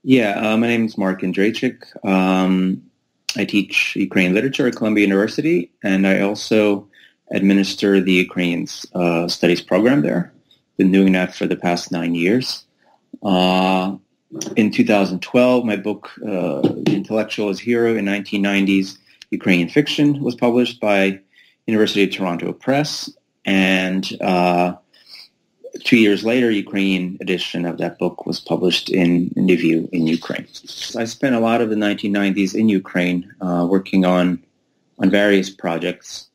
Yeah, my name is Mark Andryczyk. I teach Ukrainian Literature at Columbia University, and I also administer the Ukrainian Studies program there. Been doing that for the past 9 years. In 2012, my book, The Intellectual as Hero in 1990s Ukrainian Fiction, was published by University of Toronto Press, and 2 years later, Ukrainian edition of that book was published in Lviv in Ukraine. I spent a lot of the 1990s in Ukraine working on various projects,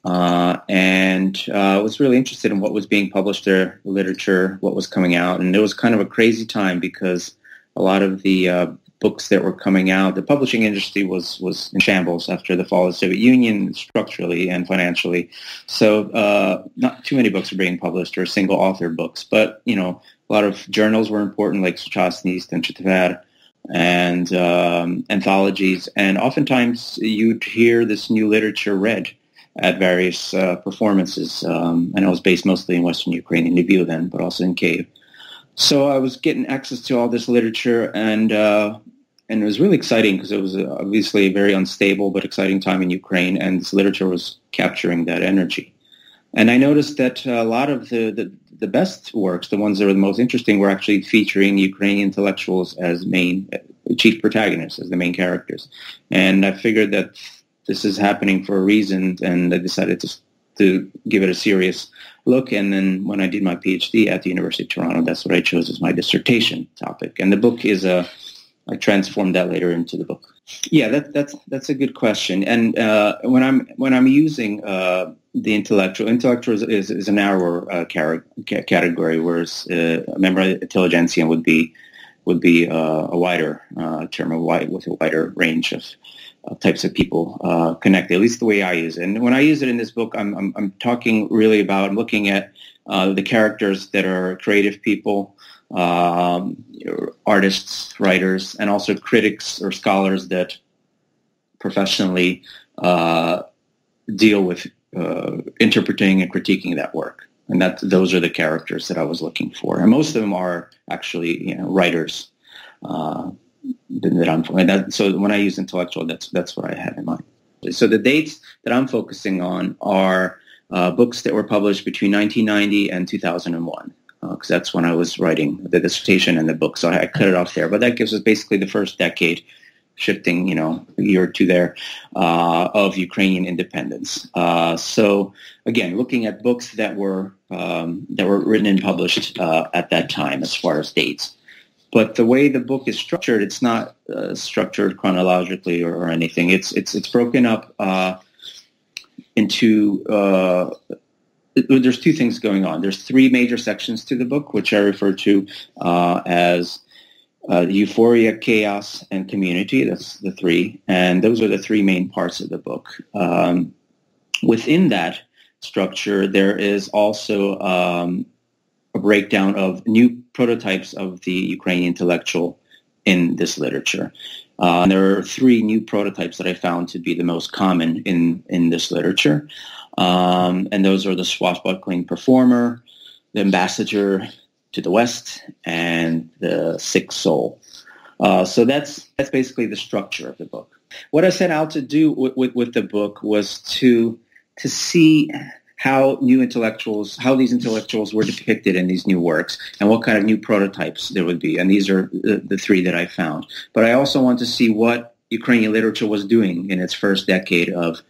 and was really interested in what was being published there, literature, what was coming out, and it was kind of a crazy time because a lot of the books that were coming out, the publishing industry was in shambles after the fall of the Soviet Union, structurally and financially. So not too many books were being published, or single author books, but a lot of journals were important, like Suchasnost and Chetver, and anthologies, and oftentimes you'd hear this new literature read at various performances, and it was based mostly in Western Ukraine, in Lviv then, but also in Kyiv. So I was getting access to all this literature, and it was really exciting because it was obviously a very unstable but exciting time in Ukraine, and this literature was capturing that energy. And I noticed that a lot of the best works, the ones that were the most interesting, were actually featuring Ukrainian intellectuals as chief protagonists, as the main characters. And I figured that this is happening for a reason, and I decided to give it a serious look. And then when I did my PhD at the University of Toronto, that's what I chose as my dissertation topic. And the book is I transformed that later into the book. Yeah, that's a good question. And when I'm using the intellectual is a narrower category, whereas a member of intelligentsia would be a wider term, with a wider range of types of people connected, at least the way I use it. And when I use it in this book, I'm talking really about looking at the characters that are creative people, artists, writers, and also critics or scholars that professionally deal with interpreting and critiquing that work. And those are the characters that I was looking for. And most of them are actually writers. So when I use intellectual, that's what I had in mind. So the dates that I'm focusing on are books that were published between 1990 and 2001, because that's when I was writing the dissertation and the book. So I cut it off there. But that gives us basically the first decade, shifting, a year or two there, of Ukrainian independence. So again, looking at books that were written and published at that time as far as dates. But the way the book is structured, it's not structured chronologically or anything. It's broken up into. There's two things going on. There's three major sections to the book, which I refer to as Euphoria, Chaos, and Community. That's the three, and those are the three main parts of the book. Within that structure, there is also a breakdown of new prototypes of the Ukrainian intellectual in this literature. And there are three new prototypes that I found to be the most common in this literature. And those are the swashbuckling performer, the ambassador to the West, and the sick soul. So that's basically the structure of the book. What I set out to do with the book was to see how these intellectuals were depicted in these new works, and what kind of new prototypes there would be. And these are the three that I found. But I also want to see what Ukrainian literature was doing in its first decade of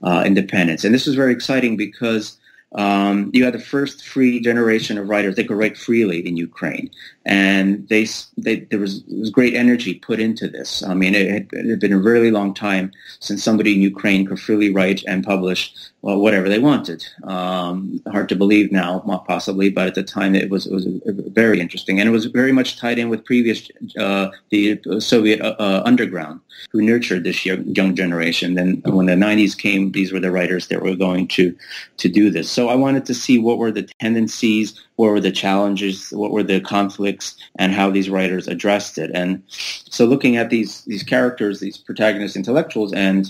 independence. And this is very exciting because you had the first free generation of writers. They could write freely in Ukraine, and there was great energy put into this. I mean, it had been a really long time since somebody in Ukraine could freely write and publish whatever they wanted. Hard to believe now, possibly, but at the time it was very interesting, and it was very much tied in with previous the Soviet underground, who nurtured this young generation. Then when the 90s came, these were the writers that were going to do this. So I wanted to see what were the tendencies, what were the challenges, what were the conflicts, and how these writers addressed it. And so looking at these characters, these protagonist intellectuals, and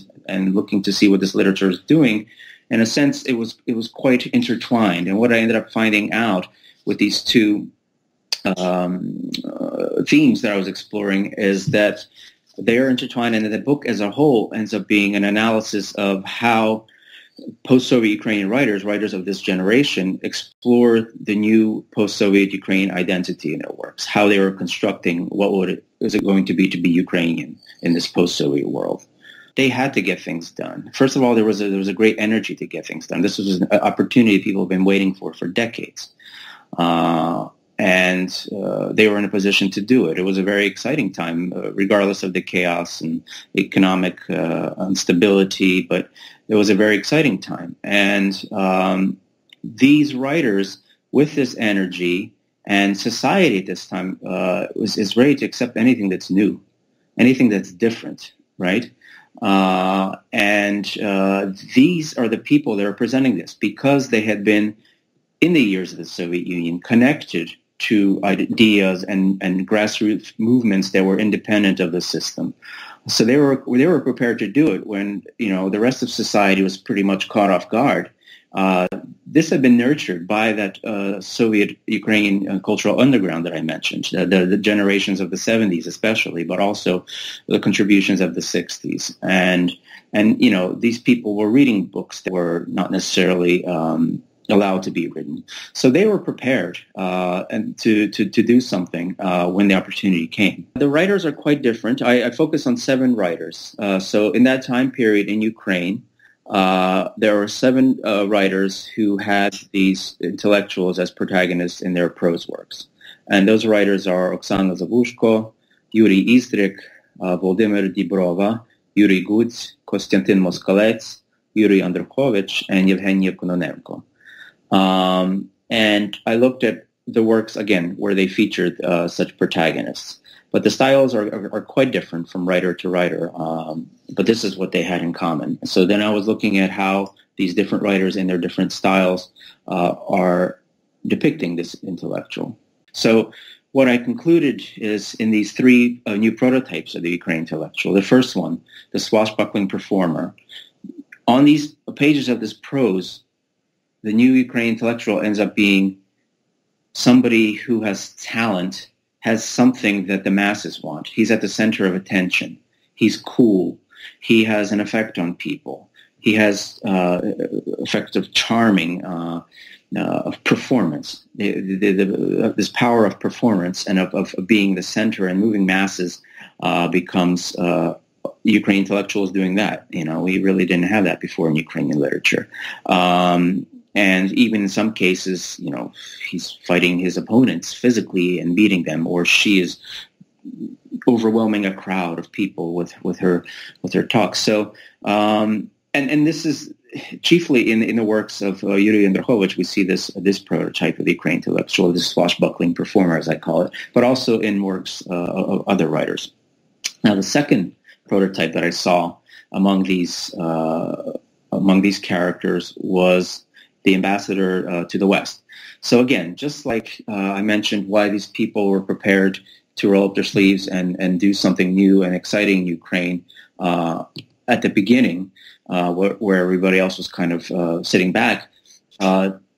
looking to see what this literature is doing, in a sense, it was quite intertwined. And what I ended up finding out with these two themes that I was exploring is that they are intertwined, and the book as a whole ends up being an analysis of how post-Soviet Ukrainian writers of this generation, explore the new post-Soviet Ukrainian identity in their works, how they were constructing is it going to be Ukrainian in this post-Soviet world. They had to get things done. First of all, there was a great energy to get things done. This was an opportunity people have been waiting for decades. And they were in a position to do it. It was a very exciting time, regardless of the chaos and economic instability, but it was a very exciting time. And these writers, with this energy, and society at this time is ready to accept anything that's new, anything that's different, right? These are the people that are presenting this because they had been, in the years of the Soviet Union, connected to ideas and grassroots movements that were independent of the system. So they were prepared to do it when, the rest of society was pretty much caught off guard. This had been nurtured by that Soviet Ukrainian cultural underground that I mentioned, the generations of the 70s especially, but also the contributions of the 60s. And these people were reading books that were not necessarily allowed to be written. So they were prepared and to do something when the opportunity came. The writers are quite different. I focus on 7 writers. So in that time period in Ukraine, there were 7 writers who had these intellectuals as protagonists in their prose works. And those writers are Oksana Zabuzhko, Yuri Izdryk, Volodymyr Dibrova, Yuri Gudz, Kostyantin Moskalets, Yuri Andrukhovich, and Yevheniya Kononenko. And I looked at the works, again, where they featured such protagonists. But the styles are quite different from writer to writer, but this is what they had in common. So then I was looking at how these different writers in their different styles are depicting this intellectual. So what I concluded is in these 3 new prototypes of the Ukrainian intellectual. The first one, the swashbuckling performer. On these pages of this prose, the new Ukrainian intellectual ends up being somebody who has talent, has something that the masses want. He's at the center of attention. He's cool. He has an effect on people. He has effect of charming, of performance. This power of performance and of being the center and moving masses becomes Ukrainian intellectuals doing that. We really didn't have that before in Ukrainian literature. And even in some cases, he's fighting his opponents physically and beating them, or she is overwhelming a crowd of people with her talk. So, and this is chiefly in the works of Yuri Andrukhovych. We see this prototype of the Ukrainian intellectual, this swashbuckling performer, as I call it, but also in works of other writers. Now, the second prototype that I saw among these characters was the ambassador to the West. So again, just like I mentioned why these people were prepared to roll up their sleeves and do something new and exciting in Ukraine at the beginning, where everybody else was kind of sitting back,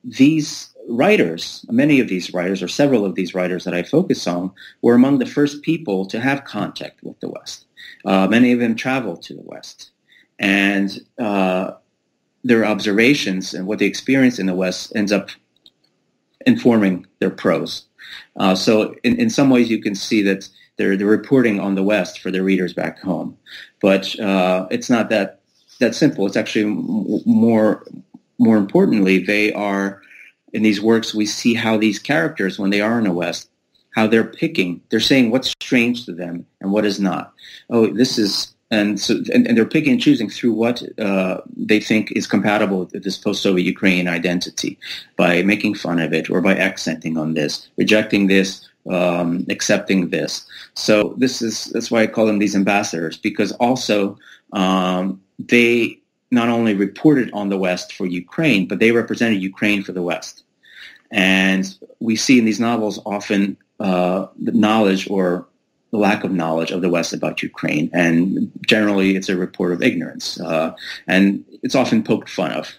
these writers, many of these writers, or several of these writers that I focus on, were among the first people to have contact with the West. Many of them traveled to the West. And their observations and what they experience in the West ends up informing their prose. So in some ways you can see that they're reporting on the West for their readers back home. But it's not that simple. It's actually more importantly, they are, in these works, we see how these characters, when they are in the West, how they're saying what's strange to them and what is not. Oh, this is... And they're picking and choosing through what they think is compatible with this post-Soviet Ukrainian identity by making fun of it or by accenting on this, rejecting this, accepting this. So that's why I call them these ambassadors, because also they not only reported on the West for Ukraine, but they represented Ukraine for the West. And we see in these novels often the knowledge or the lack of knowledge of the West about Ukraine, and generally it's a report of ignorance, and it's often poked fun of.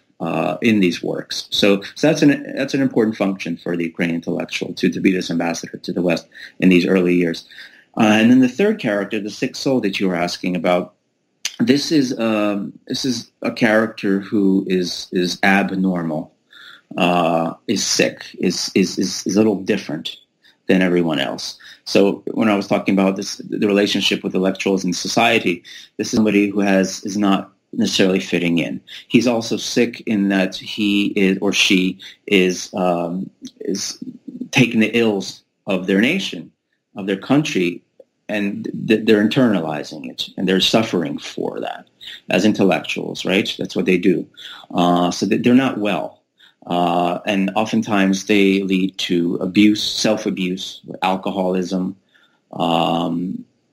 in these works. So that's an important function for the Ukrainian intellectual to be this ambassador to the West in these early years. And then the third character, the sick soul that you were asking about, this is a character who is abnormal, is sick, is a little different than everyone else. So when I was talking about the relationship with intellectuals in society, this is somebody who is not necessarily fitting in. He's also sick in that he is or she is taking the ills of their nation, of their country, and they're internalizing it, and they're suffering for that as intellectuals, right? That's what they do. So that they're not well. And oftentimes they lead to abuse, self-abuse, alcoholism,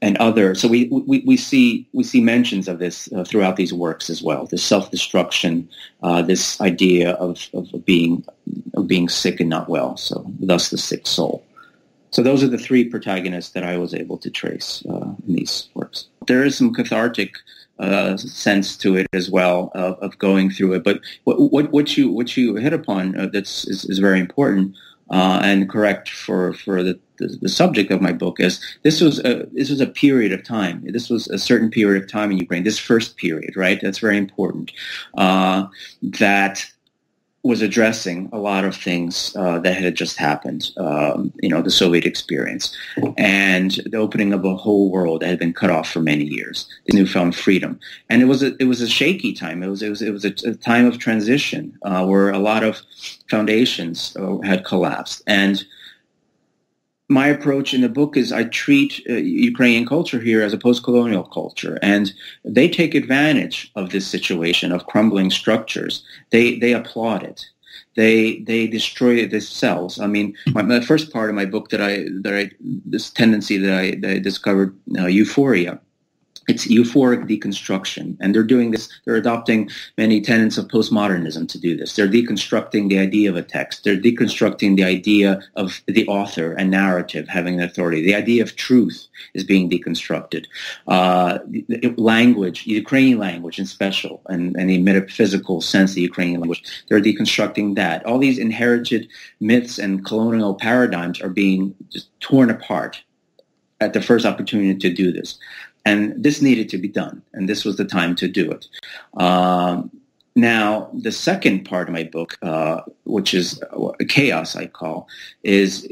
and other. So we see mentions of this throughout these works as well. This self-destruction, this idea of being sick and not well. So thus the sick soul. So those are the three protagonists that I was able to trace in these works. There is some cathartic sense to it as well of going through it. But what you hit upon is very important and correct for the subject of my book is this was a period of time. This was a certain period of time in Ukraine. This first period, right? That's very important. That was addressing a lot of things that had just happened, the Soviet experience, and the opening of a whole world that had been cut off for many years, the newfound freedom. And it was a shaky time. It was a time of transition where a lot of foundations had collapsed. And my approach in the book is I treat Ukrainian culture here as a post-colonial culture, and they take advantage of this situation of crumbling structures. They applaud it. They destroy it themselves. I mean, the first part of my book this tendency that I discovered, Euphoria. It's euphoric deconstruction, and they're doing this. They're adopting many tenets of postmodernism to do this. They're deconstructing the idea of a text. They're deconstructing the idea of the author and narrative having authority. The idea of truth is being deconstructed. Language, Ukrainian language in special, and the metaphysical sense of the Ukrainian language, they're deconstructing that. All these inherited myths and colonial paradigms are being just torn apart at the first opportunity to do this. And this needed to be done, and this was the time to do it. Now, the second part of my book, which is chaos, I call, is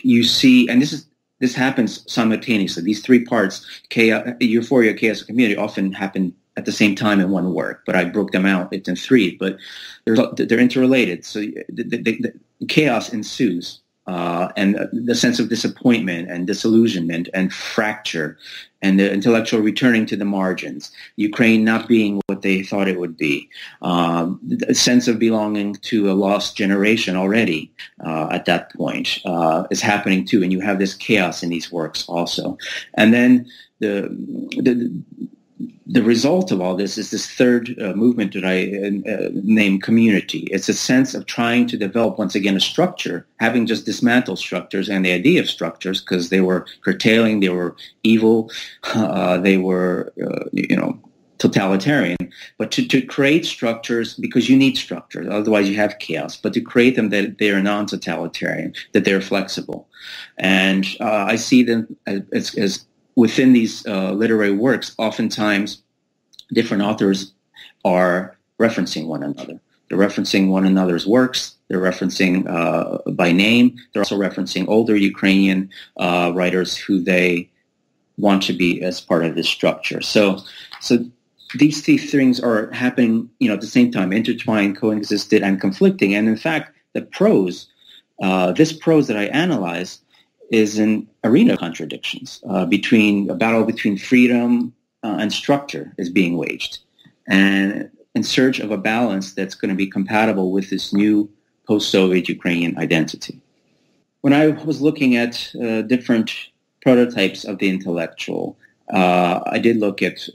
you see, and this happens simultaneously. These three parts, chaos, euphoria, chaos, and community, often happen at the same time in one work, but I broke them out into three. But they're interrelated, so the chaos ensues. And the sense of disappointment and disillusionment and fracture and the intellectual returning to the margins, Ukraine not being what they thought it would be, a sense of belonging to a lost generation already at that point is happening too. And you have this chaos in these works also. And then the result of all this is this third movement that I name community. It's a sense of trying to develop, once again, a structure, having just dismantled structures and the idea of structures because they were curtailing, they were evil, they were, totalitarian. But to create structures, because you need structures, otherwise you have chaos, but to create them that they are non-totalitarian, that they're flexible. And I see them as within these literary works, oftentimes different authors are referencing one another. They're referencing one another's works. They're referencing by name. They're also referencing older Ukrainian writers who they want to be as part of this structure. So these three things are happening, at the same time, intertwined, coexisted, and conflicting. And in fact, the prose, this prose that I analyze, is an arena of contradictions. A battle between freedom and structure is being waged, and in search of a balance that's going to be compatible with this new post-Soviet Ukrainian identity. When I was looking at different prototypes of the intellectual, I did look at,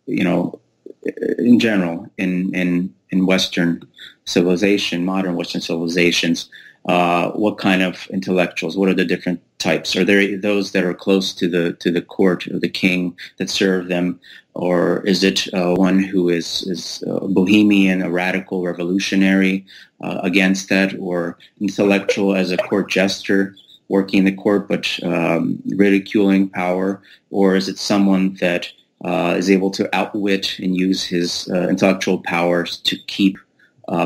in general, in Western civilization, modern Western civilizations, what kind of intellectuals? What are the different types? Are there those that are close to the court or the king that serve them, or is it one who is a bohemian, a radical revolutionary against that, or intellectual as a court jester working in the court but ridiculing power, or is it someone that is able to outwit and use his intellectual powers to keep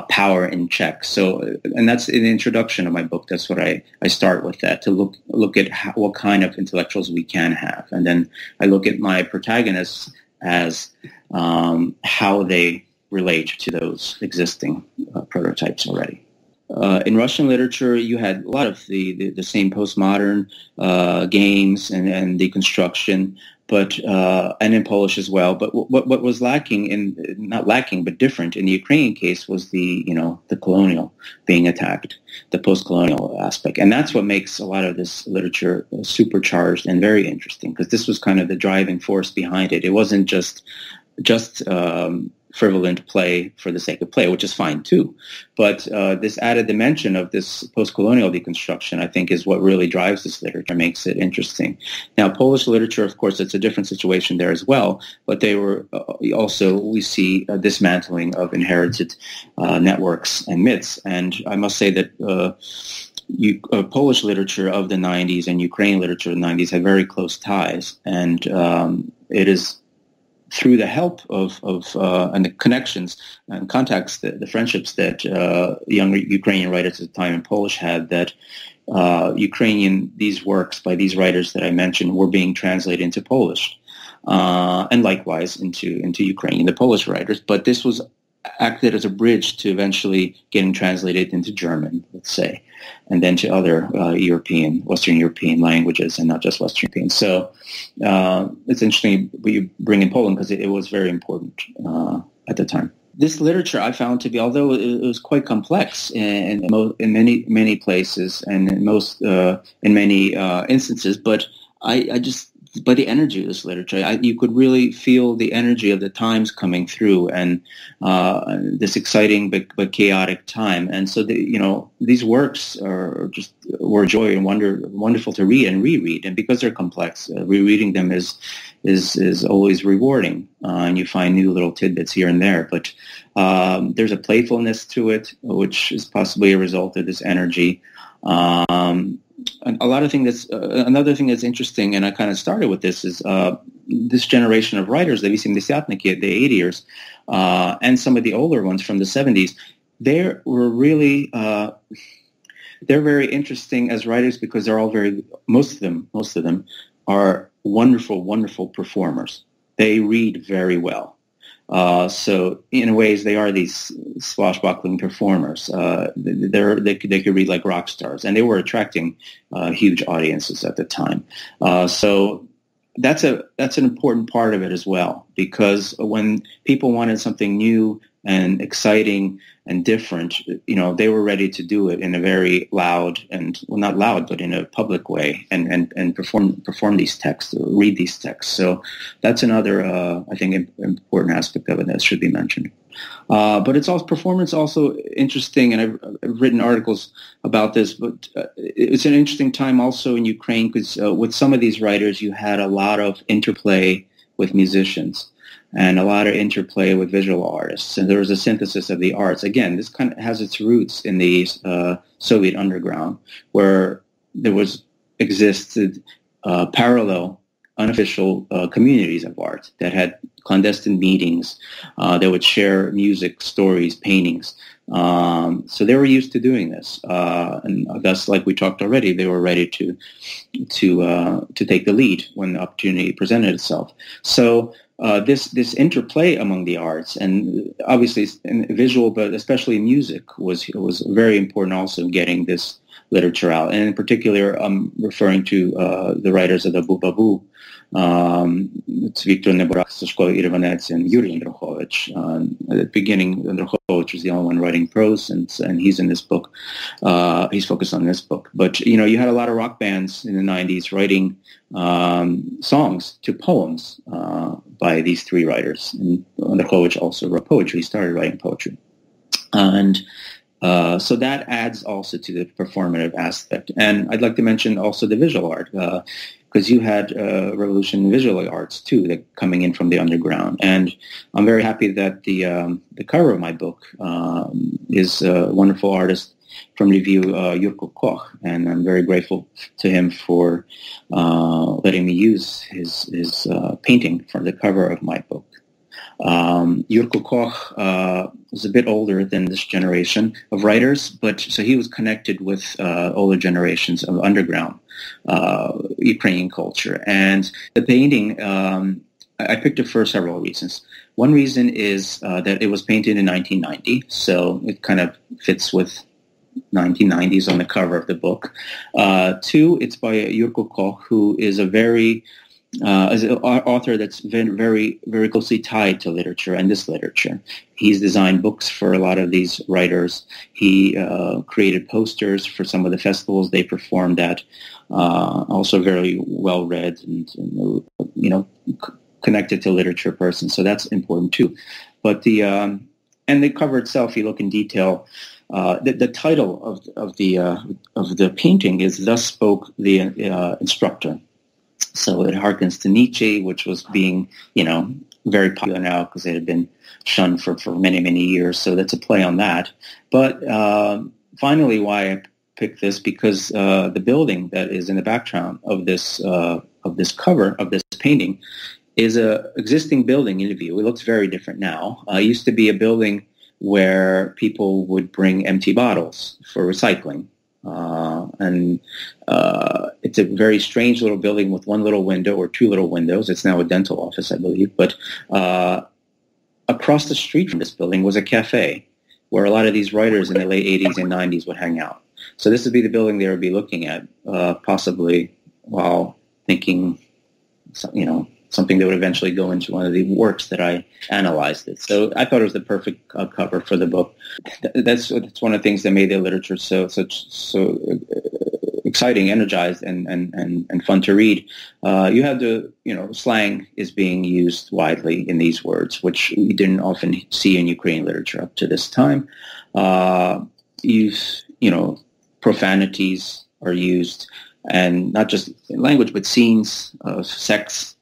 power in check? So, and that's in the introduction of my book. That's what I start with, that to look at what kind of intellectuals we can have, and then I look at my protagonists as how they relate to those existing prototypes already. In Russian literature, you had a lot of the same postmodern games and deconstruction, but and in Polish as well. But what was lacking not lacking, but different in the Ukrainian case was the colonial being attacked, the post-colonial aspect, and that's what makes a lot of this literature supercharged and very interesting, because this was kind of the driving force behind it. It wasn't just frivolent play for the sake of play, which is fine too. But this added dimension of this post-colonial deconstruction, I think, is what really drives this literature, makes it interesting. Now, Polish literature, of course, it's a different situation there as well, but they were also, we see a dismantling of inherited networks and myths. And I must say that Polish literature of the 90s and Ukrainian literature of the 90s had very close ties, and it is through the help of and the connections and contacts, the friendships that young Ukrainian writers at the time in Polish had, that these works by these writers that I mentioned were being translated into Polish, and likewise into Ukrainian, the Polish writers. But this was acted as a bridge to eventually getting translated into German, let's say, and then to other Western European languages, and not just Western European. So it's interesting what you bring in Poland, because it was very important at the time. This literature I found to be, although it was quite complex in many places and in many instances, but I just, by the energy of this literature, you could really feel the energy of the times coming through, and this exciting but chaotic time. And so, these works were a joy and wonderful to read and reread. And because they're complex, rereading them is always rewarding, and you find new little tidbits here and there. But there's a playfulness to it, which is possibly a result of this energy. Another thing that's interesting, and I kind of started with this, is this generation of writers, the 80-niki, the 80ers, and some of the older ones from the 70s. They were really they're very interesting as writers, because they're all most of them are wonderful performers. They read very well. So in ways, they are these swashbuckling performers. They could read like rock stars, and they were attracting huge audiences at the time. So that's an important part of it as well, because when people wanted something new and exciting and different, they were ready to do it in a very loud and, well, not loud, but in a public way, and perform these texts, or read these texts. So that's another, I think, important aspect of it that should be mentioned. But it's also performance, also interesting, and I've written articles about this. But it's an interesting time also in Ukraine, because with some of these writers, you had a lot of interplay with musicians, and a lot of interplay with visual artists. And there was a synthesis of the arts. Again, this kind of has its roots in the Soviet underground, where there existed parallel, unofficial communities of art that had clandestine meetings that would share music, stories, paintings. So they were used to doing this. And thus, like we talked already, they were ready to take the lead when the opportunity presented itself. So this interplay among the arts, and obviously in visual, but especially music, was very important also in getting this literature out. And in particular, I'm referring to the writers of the Bubabu. It's Victor Nebrak, Yevheniya, and Yuri Andrukhovich. At the beginning, Andrukhovich was the only one writing prose, and he's in this book. He's focused on this book. But, you had a lot of rock bands in the 90s writing songs to poems by these three writers. And Andrukhovich also wrote poetry. He started writing poetry. And So that adds also to the performative aspect. And I'd like to mention also the visual art, because you had revolution in visual arts too, that coming in from the underground. And I'm very happy that the cover of my book is a wonderful artist from Lviv, Yurko Koch, and I'm very grateful to him for letting me use his painting for the cover of my book. Yurko Koch was a bit older than this generation of writers, but so he was connected with older generations of underground Ukrainian culture. And the painting, I picked it for several reasons. One reason is that it was painted in 1990, so it kind of fits with 1990s on the cover of the book. Two, it's by Yurko Koch, who is a very as an author that's been very, very closely tied to literature and this literature. He's designed books for a lot of these writers. He created posters for some of the festivals they performed at. Also very well read and connected to literature person. So that's important too. But and the cover itself, you look in detail. The title of the painting is "Thus Spoke the Instructor." So it harkens to Nietzsche, which was being, very popular now because it had been shunned for many, many years. So that's a play on that. But finally, why I picked this, because the building that is in the background of this cover of this painting is a existing building in Lviv. It looks very different now. It used to be a building where people would bring empty bottles for recycling. And it's a very strange little building with one little window or two little windows. It's now a dental office, I believe. But across the street from this building was a cafe where a lot of these writers in the late 80s and 90s would hang out. So this would be the building they would be looking at, possibly while thinking, something that would eventually go into one of the works that I analyzed it. So I thought it was the perfect cover for the book. That's one of the things that made the literature so exciting, energized, and fun to read. You have slang is being used widely in these words, which we didn't often see in Ukrainian literature up to this time. Profanities are used, and not just in language, but scenes of sex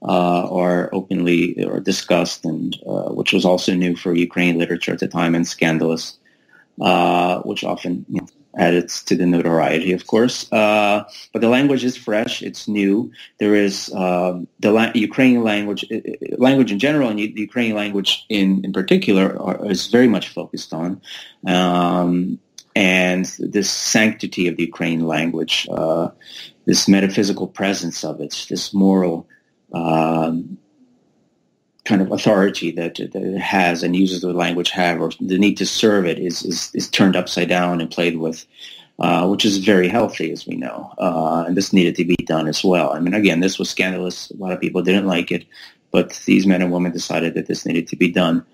are openly or discussed, and which was also new for Ukrainian literature at the time, and scandalous, which often added to the notoriety, of course. But the language is fresh; it's new. There is the Ukrainian language in general, and the Ukrainian language in particular is very much focused on. And this sanctity of the Ukrainian language, this metaphysical presence of it, this moral kind of authority that it has and uses the language have, or the need to serve it is turned upside down and played with, which is very healthy, as we know. And this needed to be done as well. I mean, again, this was scandalous. A lot of people didn't like it, but these men and women decided that this needed to be done.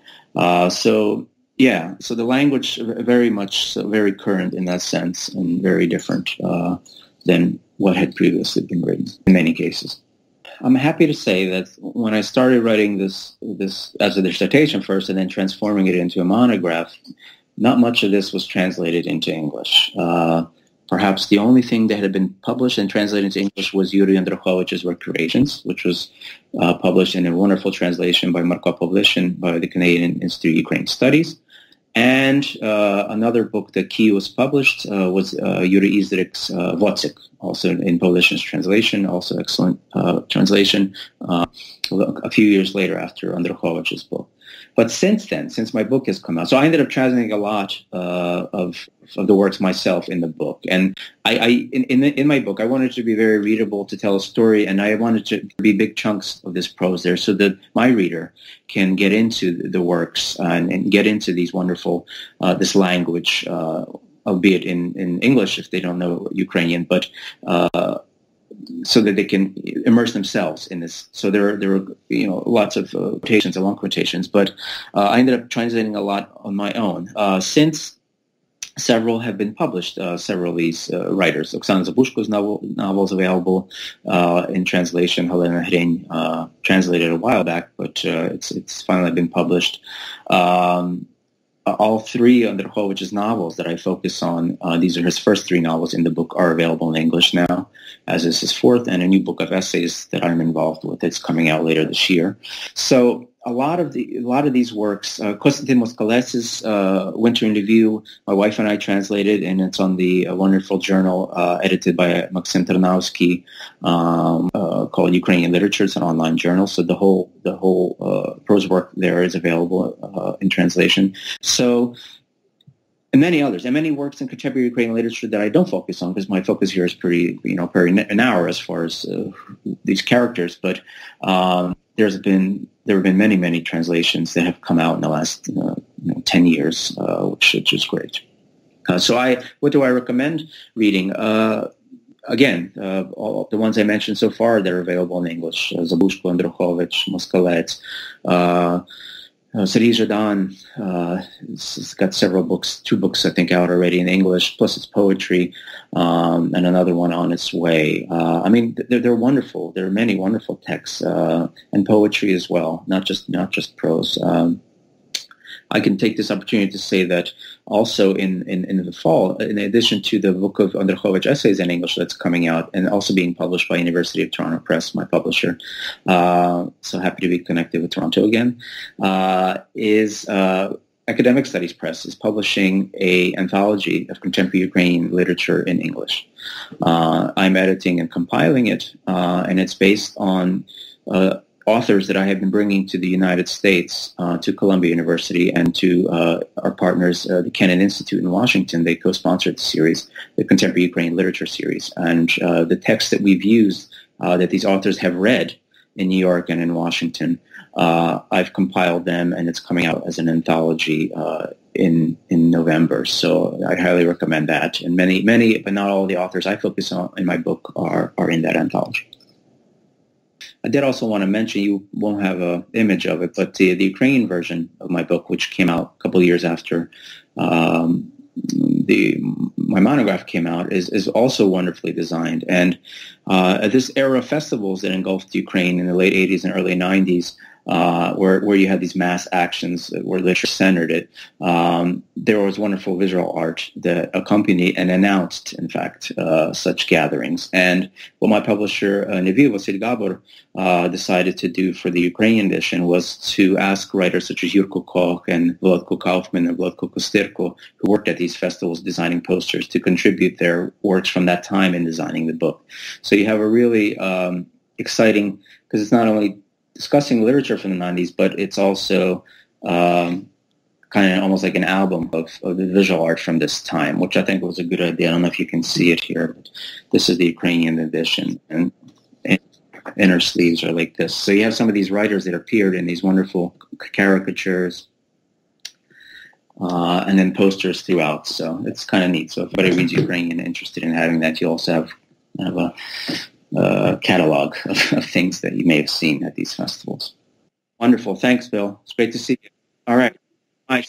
So the language very much very current in that sense, and very different than what had previously been written in many cases. I'm happy to say that when I started writing this as a dissertation first, and then transforming it into a monograph, not much of this was translated into English. Perhaps the only thing that had been published and translated into English was Yuri Andrukhovich's Recreations, which was published in a wonderful translation by Marko Pavlishin by the Canadian Institute of Ukrainian Studies. And another book that was published was Yuri Izdryk's Wojciech, also in Pavlishin's translation, also excellent translation, a few years later after Andrukhovich's book. But since then, since my book has come out, so I ended up translating a lot of the works myself in the book. And in my book, I wanted it to be very readable, to tell a story, and I wanted to be big chunks of this prose there so that my reader can get into the works and get into these wonderful, this language, albeit in English if they don't know Ukrainian, but so that they can immerse themselves in this. So there are lots of quotations and long quotations, but I ended up translating a lot on my own. Since several have been published, several of these writers. Oksana Zabuzhko's novels available in translation. Helena Hrein translated a while back, but it's finally been published. all three Andruchovich's novels that I focus on, these are his first three novels in the book, are available in English now, as is his fourth, and a new book of essays that I'm involved with. It's coming out later this year. So a lot of these works, Konstantin Moskaletz's Winter in Review, my wife and I translated, and it's on the wonderful journal edited by Maxim Tarnowski called Ukrainian Literature. It's an online journal, so the whole prose work there is available in translation. So, and many others, and many works in contemporary Ukrainian literature that I don't focus on because my focus here is pretty narrow as far as these characters. But there have been many translations that have come out in the last 10 years, which is great. What do I recommend reading? Again, all the ones I mentioned so far, they're available in English. Zabuzhko, Andrukhovych, Moskaleць, Serhii Zhadan has got several books, 2 books I think out already in English, plus it's poetry, and another one on its way. I mean, they're wonderful. There are many wonderful texts and poetry as well, not just prose. I can take this opportunity to say that also in the fall, in addition to the book of Andrukhovych essays in English that's coming out and also being published by University of Toronto Press, my publisher, so happy to be connected with Toronto again, is Academic Studies Press is publishing an anthology of contemporary Ukrainian literature in English. I'm editing and compiling it, and it's based on authors that I have been bringing to the United States, to Columbia University, and to our partners, the Kennan Institute in Washington. They co-sponsored the series, the Contemporary Ukrainian Literature series. And the texts that we've used, that these authors have read in New York and in Washington, I've compiled them, and it's coming out as an anthology in November. So I highly recommend that. And many, but not all the authors I focus on in my book are in that anthology. I did also want to mention, you won't have an image of it, but the Ukrainian version of my book, which came out a couple of years after my monograph came out, is also wonderfully designed. And at this era of festivals that engulfed Ukraine in the late 80s and early 90s, where you had these mass actions where literature centered it, there was wonderful visual art that accompanied and announced, in fact, such gatherings. And what my publisher, Nevi Vasil Gabor, decided to do for the Ukrainian edition was to ask writers such as Yurko Koch and Volodko Kaufman and Volodko Kostirko, who worked at these festivals designing posters, to contribute their works from that time in designing the book. So you have a really exciting, because it's not only discussing literature from the 90s, but it's also kind of almost like an album of the visual art from this time, which I think was a good idea. I don't know if you can see it here, but this is the Ukrainian edition, and inner sleeves are like this. So you have some of these writers that appeared in these wonderful caricatures, and then posters throughout. So it's kind of neat. So if anybody reads Ukrainian and interested in having that, you also have kind of a catalog of things that you may have seen at these festivals. Wonderful. Thanks, Bill. It's great to see you. All right. Bye.